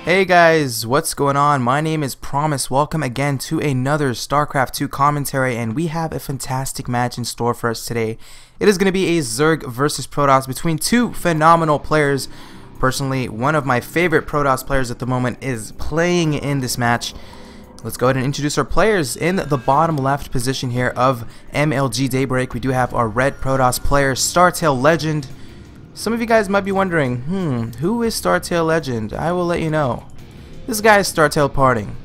Hey guys, what's going on? My name is Promise. Welcome again to another StarCraft 2 commentary, and we have a fantastic match in store for us today. It is going to be a Zerg versus Protoss between two phenomenal players. Personally, one of my favorite Protoss players at the moment is playing in this match. Let's go ahead and introduce our players. In the bottom left position here of MLG Daybreak, we do have our red Protoss player, Startail Legend. Some of you guys might be wondering, who is Startail Legend? I will let you know. This guy is STParting.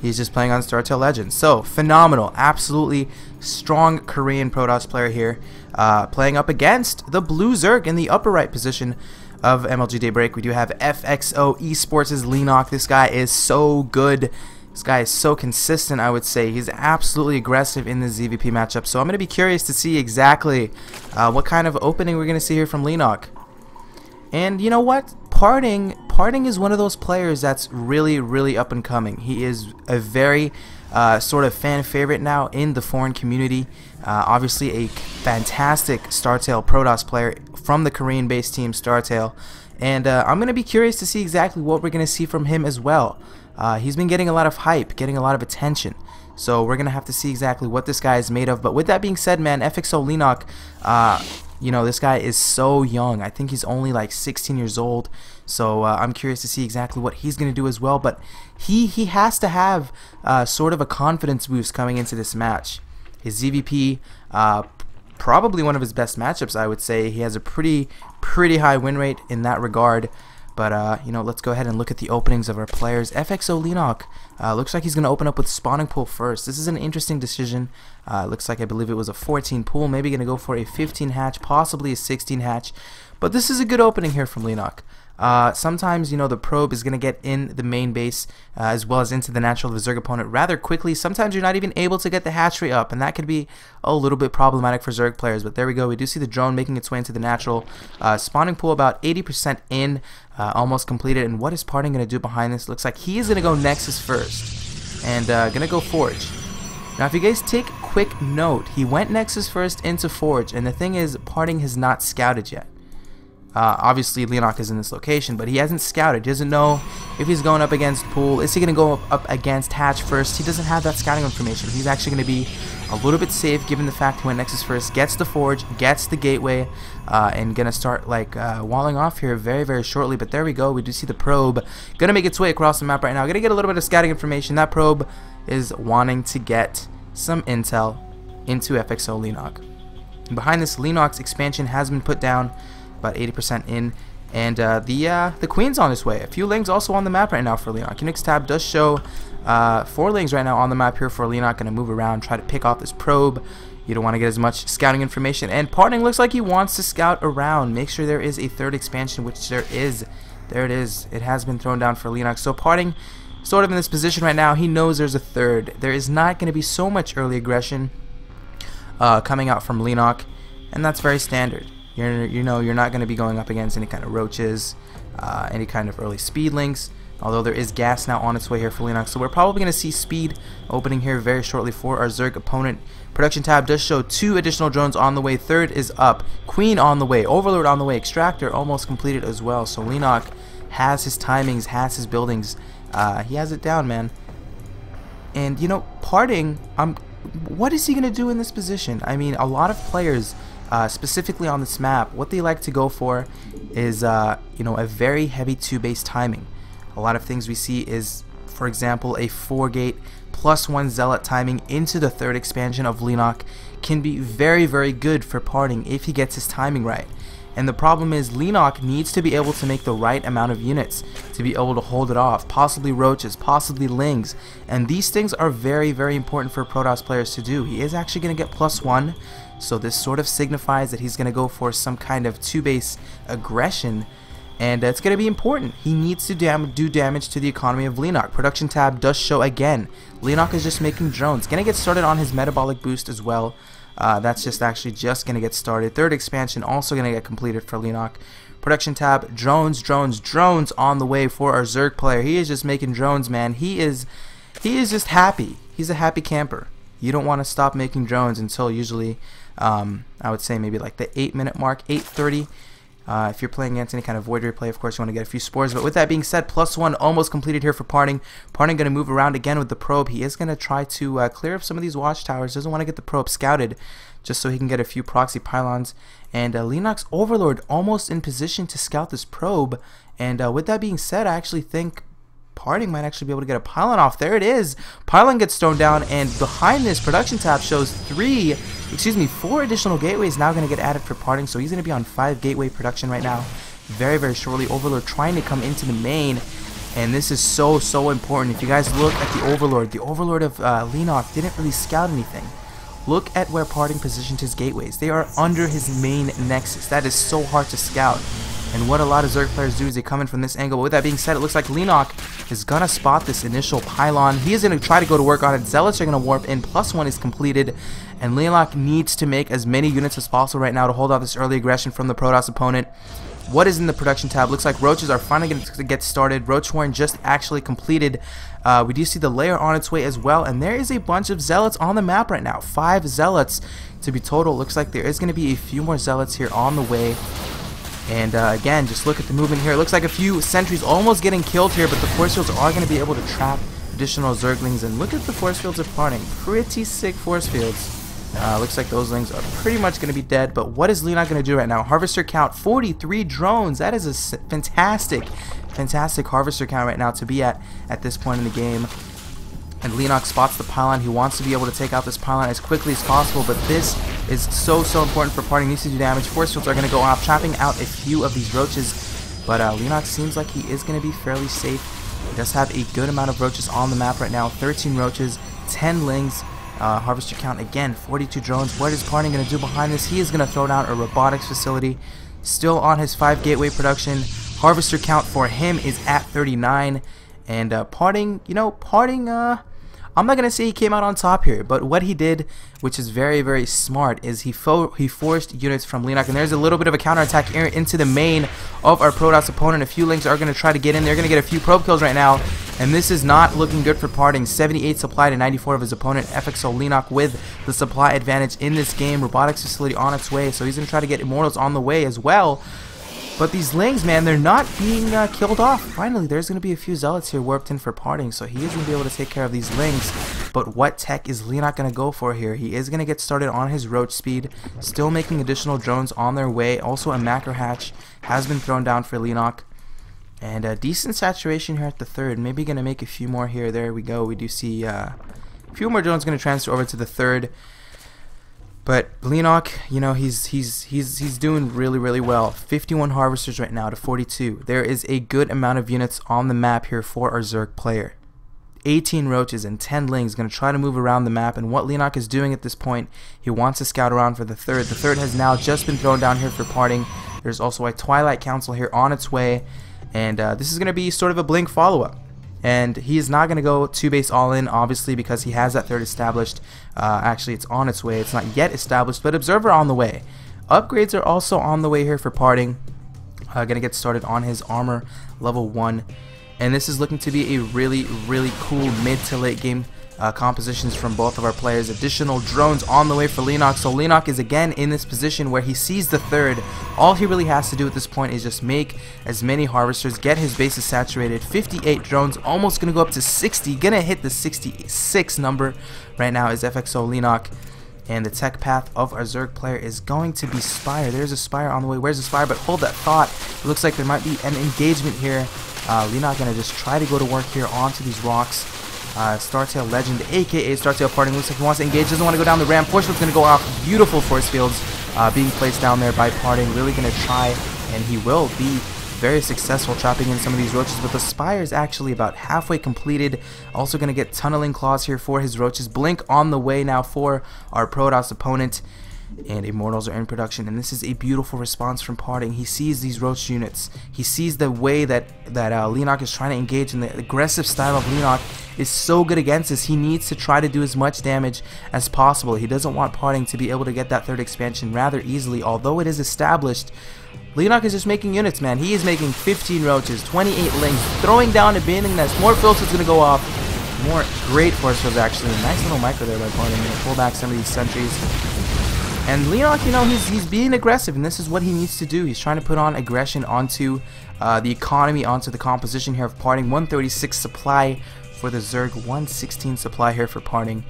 He's just playing on Startail Legend. So, phenomenal, absolutely strong Korean Protoss player here. Playing up against the blue Zerg in the upper right position of MLG Daybreak. We do have FXOLeenock. This guy is so good. This guy is so consistent, I would say. He's absolutely aggressive in the ZVP matchup. So I'm going to be curious to see exactly what kind of opening we're going to see here from Leenock. And you know what? Parting is one of those players that's really up and coming. He is a very sort of fan favorite now in the foreign community. Obviously a fantastic Startail Protoss player from the Korean based team Startail. And I'm going to be curious to see exactly what we're going to see from him as well. He's been getting a lot of hype, getting a lot of attention. So we're going to have to see exactly what this guy is made of. But with that being said, man, FXOLeenock, you know, this guy is so young. I think he's only like 16 years old. So I'm curious to see exactly what he's going to do as well. But he has to have sort of a confidence boost coming into this match. His ZVP, probably one of his best matchups, I would say. He has a pretty high win rate in that regard. But, you know, let's go ahead and look at the openings of our players. FXOLeenock looks like he's going to open up with Spawning Pool first. This is an interesting decision. Looks like I believe it was a 14 pool. Maybe going to go for a 15 hatch, possibly a 16 hatch. But this is a good opening here from Leenock. Sometimes, you know, the probe is going to get in the main base as well as into the natural of the Zerg opponent rather quickly. Sometimes you're not even able to get the hatch rate up, and that could be a little bit problematic for Zerg players. But there we go. We do see the drone making its way into the natural. Spawning pool about 80% in, almost completed. And what is Parting going to do behind this? Looks like he is going to go Nexus first and going to go Forge. Now, if you guys take quick note, he went Nexus first into Forge, and the thing is, Parting has not scouted yet. Obviously, Leenock is in this location, but he hasn't scouted. He doesn't know if he's going up against Pool. Is he going to go up against Hatch first? He doesn't have that scouting information. He's actually going to be a little bit safe given the fact he went Nexus first, gets the Forge, gets the Gateway, and going to start like walling off here very shortly. But there we go. We do see the probe going to make its way across the map right now. Going to get a little bit of scouting information. That probe is wanting to get some intel into FXOLeenock. Behind this, Leenock's expansion has been put down. About 80% in, and the Queen's on its way. A few lanes also on the map right now for Leenock. Unix tab does show 4 lanes right now on the map here for Leenock. Going to move around, try to pick off this probe. You don't want to get as much scouting information. And Parting looks like he wants to scout around, make sure there is a third expansion, which there is. There it is. It has been thrown down for Leenock. So Parting, sort of in this position right now, he knows there's a third. There is not going to be so much early aggression coming out from Leenock, and that's very standard. You know, you're not going to be going up against any kind of roaches, any kind of early speedlings, although there is gas now on its way here for Leenock. So we're probably going to see speed opening here very shortly for our Zerg opponent. Production tab does show 2 additional drones on the way. Third is up. Queen on the way. Overlord on the way. Extractor almost completed as well. So Leenock has his timings, has his buildings. He has it down, man. And, you know, Parting, what is he going to do in this position? I mean, a lot of players... specifically on this map, what they like to go for is you know, a very heavy 2-base timing. A lot of things we see is, for example, a 4-gate +1 zealot timing into the third expansion of Leenock can be very good for Parting if he gets his timing right. And the problem is Leenock needs to be able to make the right amount of units to be able to hold it off, possibly roaches, possibly lings, and these things are very important for Protoss players to do. He is actually going to get +1, so this sort of signifies that he's going to go for some kind of 2-base aggression, and it's going to be important. He needs to do damage to the economy of Leenock. Production tab does show again. Leenock is just making drones. Going to get started on his metabolic boost as well. That's just going to get started. Third expansion also going to get completed for Leenock. Production tab, drones on the way for our Zerg player. He is just making drones, man. He is just happy. He's a happy camper. You don't want to stop making drones until usually, I would say maybe like the 8-minute mark, 8:30. If you're playing against any kind of void replay, of course you want to get a few spores. But with that being said, +1 almost completed here for Parting. Parting going to move around again with the probe. He is going to try to clear up some of these watchtowers. Doesn't want to get the probe scouted just so he can get a few proxy pylons. And Leenock's Overlord almost in position to scout this probe. And with that being said, I actually think Parting might actually be able to get a pylon off. There it is. Pylon gets thrown down, and behind this production tab shows 4 additional gateways now going to get added for Parting. So he's going to be on 5 gateway production right now. Very, very shortly. Overlord trying to come into the main, and this is so important. If you guys look at the Overlord of Leenock didn't really scout anything. Look at where Parting positioned his gateways. They are under his main nexus. That is so hard to scout. And what a lot of Zerg players do is they come in from this angle. But with that being said, it looks like Leenock is going to spot this initial pylon. He is going to try to go to work on it. Zealots are going to warp in. +1 is completed. And Leenock needs to make as many units as possible right now to hold off this early aggression from the Protoss opponent. What is in the production tab? Looks like roaches are finally going to get started. Roach Warren just actually completed. We do see the layer on its way as well. And there is a bunch of Zealots on the map right now. 5 Zealots to be total. Looks like there is going to be a few more Zealots here on the way. And again, just look at the movement here. It looks like a few sentries almost getting killed here, but the force fields are going to be able to trap additional Zerglings. And look at the force fields of Parting. Pretty sick force fields. Looks like those Lings are pretty much going to be dead. But what is Leenock going to do right now? Harvester count 43 drones. That is a fantastic harvester count right now to be at this point in the game. And Leenock spots the pylon. He wants to be able to take out this pylon as quickly as possible, but this is so important for Parting. Needs to do damage. Force fields are going to go off, trapping out a few of these roaches. But Leenock seems like he is going to be fairly safe. He does have a good amount of roaches on the map right now. 13 roaches, 10 Lings. Harvester count again, 42 drones. What is Parting going to do behind this? He is going to throw down a robotics facility. Still on his 5 gateway production. Harvester count for him is at 39. And Parting, I'm not going to say he came out on top here, but what he did, which is very smart, is he forced units from Leenock. And there's a little bit of a counterattack here into the main of our Protoss opponent. A few Lings are going to try to get in. They're going to get a few probe kills right now. And this is not looking good for Parting. 78 supply to 94 of his opponent. FXOLeenock with the supply advantage in this game. Robotics facility on its way, so he's going to try to get Immortals on the way as well. But these Lings, man, they're not being killed off. Finally, there's going to be a few Zealots here warped in for Parting, so he is going to be able to take care of these Lings. But what tech is Leenock going to go for here? He is going to get started on his roach speed, still making additional drones on their way. Also, a macro hatch has been thrown down for Leenock. And a decent saturation here at the 3rd. Maybe going to make a few more here. There we go. We do see a few more drones going to transfer over to the 3rd. But Leenock, he's doing really well. 51 harvesters right now to 42. There is a good amount of units on the map here for our Zerg player. 18 roaches and 10 Lings going to try to move around the map. And what Leenock is doing at this point, he wants to scout around for the 3rd. The 3rd has now just been thrown down here for Parting. There's also a Twilight Council here on its way. And this is going to be sort of a blink follow-up. And he is not going to go 2-base all-in, obviously, because he has that 3rd established. Actually, it's on its way. It's not yet established, but Observer on the way. Upgrades are also on the way here for Parting. Going to get started on his armor level 1. And this is looking to be a really cool mid to late game compositions from both of our players. Additional drones on the way for Leenock. So Leenock is again in this position where he sees the 3rd. All he really has to do at this point is just make as many harvesters, get his bases saturated. 58 drones, almost going to go up to 60. Going to hit the 66 number right now is FXOLeenock. And the tech path of our Zerg player is going to be Spire. There's a Spire on the way. Where's the Spire? But hold that thought. It looks like there might be an engagement here. Leenock going to just try to go to work here onto these rocks. Startail Legend, aka Startail Parting, looks like he wants to engage, doesn't want to go down the ramp. Force field's going to go off. Beautiful force fields being placed down there by Parting. Really going to try, and he will be very successful trapping in some of these roaches. But the Spire is actually about halfway completed. Also going to get Tunneling Claws here for his roaches. Blink on the way now for our Protoss opponent. And Immortals are in production, and this is a beautiful response from Parting. He sees these roach units. He sees the way that Leenock is trying to engage, and the aggressive style of Leenock is so good against this. He needs to try to do as much damage as possible. He doesn't want Parting to be able to get that 3rd expansion rather easily, although it is established. Leenock is just making units, man. He is making 15 roaches, 28 Lings, throwing down a banding nest. More filters going to go off. More great force fields, actually. Nice little micro there by Parting. Going to pull back some of these sentries. And Leenock, you know, he's being aggressive, and this is what he needs to do. He's trying to put on aggression onto the economy, onto the composition here of Parting. 136 supply for the Zerg, 116 supply here for Parting.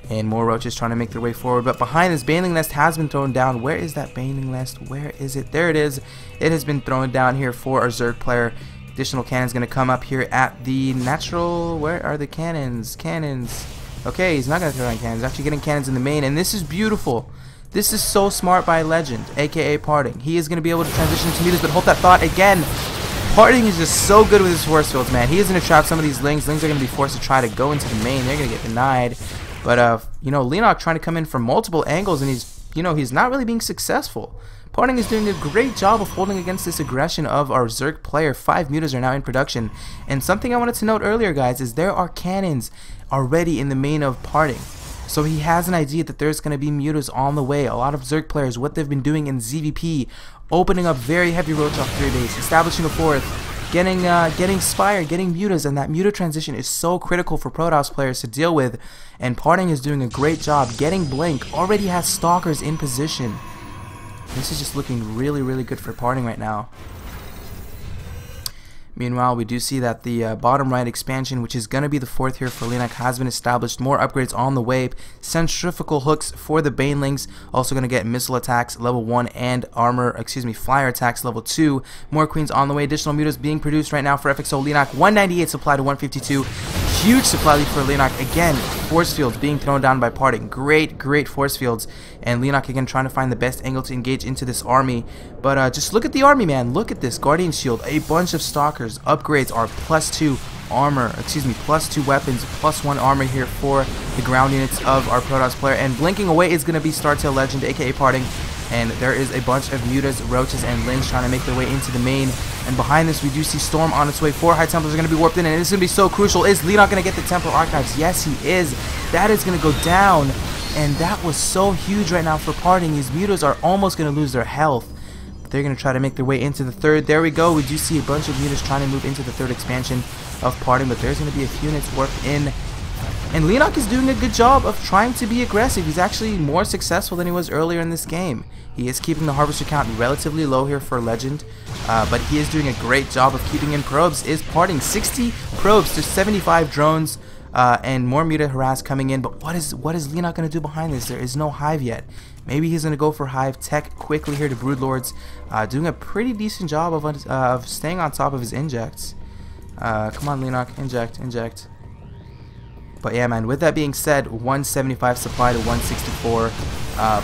And more roaches trying to make their way forward. But behind this, Baneling Nest has been thrown down. Where is that Baneling Nest? Where is it? There it is. It has been thrown down here for our Zerg player. Additional cannons going to come up here at the natural... Where are the cannons? Cannons. Okay, he's not going to throw down cannons. He's actually getting cannons in the main. And this is beautiful. This is so smart by Legend, aka Parting. He is going to be able to transition into meters, but hold that thought again. Parting is just so good with his force fields, man. He is going to trap some of these Lings. Lings are going to be forced to try to go into the main. They're going to get denied. But, you know, Leenock trying to come in from multiple angles, and he's not really being successful. Parting is doing a great job of holding against this aggression of our Zerg player. 5 mutas are now in production. And something I wanted to note earlier, guys, is there are cannons already in the main of Parting. So he has an idea that there's going to be mutas on the way. A lot of Zerg players, what they've been doing in ZVP, opening up very heavy roach off 3 base, establishing a 4th, getting Spire, getting mutas, and that muta transition is so critical for Protoss players to deal with. And Parting is doing a great job getting Blink, already has Stalkers in position. This is just looking really, really good for Parting right now. Meanwhile, we do see that the bottom right expansion, which is going to be the 4th here for Leenock, has been established. More upgrades on the way. Centrifugal hooks for the Banelings. Also going to get missile attacks level 1 and flyer attacks level 2. More queens on the way. Additional mutas being produced right now for FXOLeenock. 198 supply to 152. Huge supply lead for Leenock. Again, force fields being thrown down by Parting. Great force fields. And Leenock again trying to find the best angle to engage into this army. But just look at the army, man. Look at this. Guardian Shield. A bunch of Stalkers. Upgrades are +2 armor, +2 weapons, +1 armor here for the ground units of our Protoss player. And blinking away is going to be Startail Legend, aka Parting. And there is a bunch of mutas, roaches, and lings trying to make their way into the main. And behind this, we do see Storm on its way. 4 High Templars are going to be warped in, and this is going to be so crucial. Is Leenock going to get the Templar Archives? Yes, he is. That is going to go down, and that was so huge right now for Parting. These mutas are almost going to lose their health. They're going to try to make their way into the 3rd. There we go. We do see a bunch of mutas trying to move into the 3rd expansion of Parting, but there's going to be a few units warped in. And Leenock is doing a good job of trying to be aggressive. He's actually more successful than he was earlier in this game. He is keeping the Harvester count relatively low here for Legend, but he is doing a great job of keeping in probes. Is Parting 60 probes to 75 drones, and more muta harass coming in. But what is Leenock going to do behind this? There is no Hive yet. Maybe he's going to go for Hive tech quickly here to Broodlords, doing a pretty decent job of staying on top of his injects. Come on, Leenock, inject. But yeah, man, with that being said, 175 supply to 164.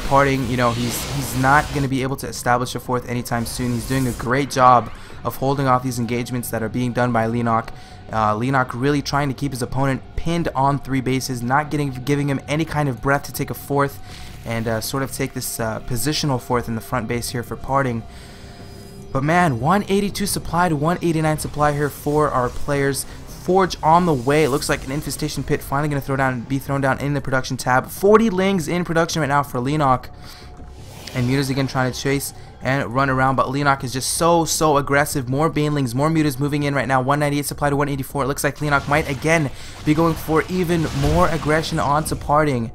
Parting, you know, he's not going to be able to establish a 4th anytime soon. He's doing a great job of holding off these engagements that are being done by Leenock. Leenock really trying to keep his opponent pinned on 3 bases, not giving him any kind of breath to take a 4th, and sort of take this positional 4th in the front base here for Parting. But man, 182 supply to 189 supply here for our players. Forge on the way. It looks like an infestation pit finally going to be thrown down in the production tab. 40 lings in production right now for Leenock. And mutas again trying to chase and run around, but Leenock is just so aggressive. More banelings, more mutas moving in right now. 198 supply to 184. It looks like Leenock might again be going for even more aggression onto Parting.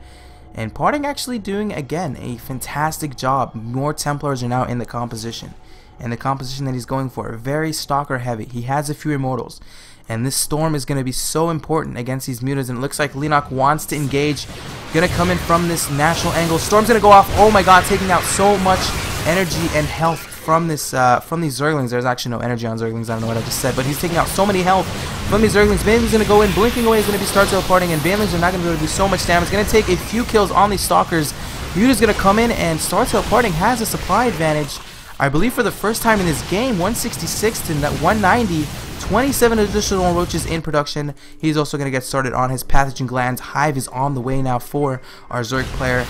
And Parting actually doing again a fantastic job. More Templars are now in the composition. And the composition that he's going for, very Stalker heavy. He has a few Immortals. And this Storm is going to be so important against these mutas. And it looks like Leenock wants to engage. Going to come in from this natural angle. Storm's going to go off. Oh my god, taking out so much energy and health from this from these Zerglings. There's actually no energy on Zerglings. I don't know what I just said. But he's taking out so many health from these Zerglings. Baneling's going to go in. Blinking away is going to be Startail Parting. And Banelings are not going to be able to do so much damage. It's going to take a few kills on these Stalkers. Muta's going to come in. And Startail Parting has a supply advantage. I believe for the first time in this game, 166 to 190, 27 additional roaches in production. He's also going to get started on his pathogen glands. Hive is on the way now for our Zerg player.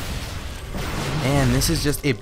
And this is just a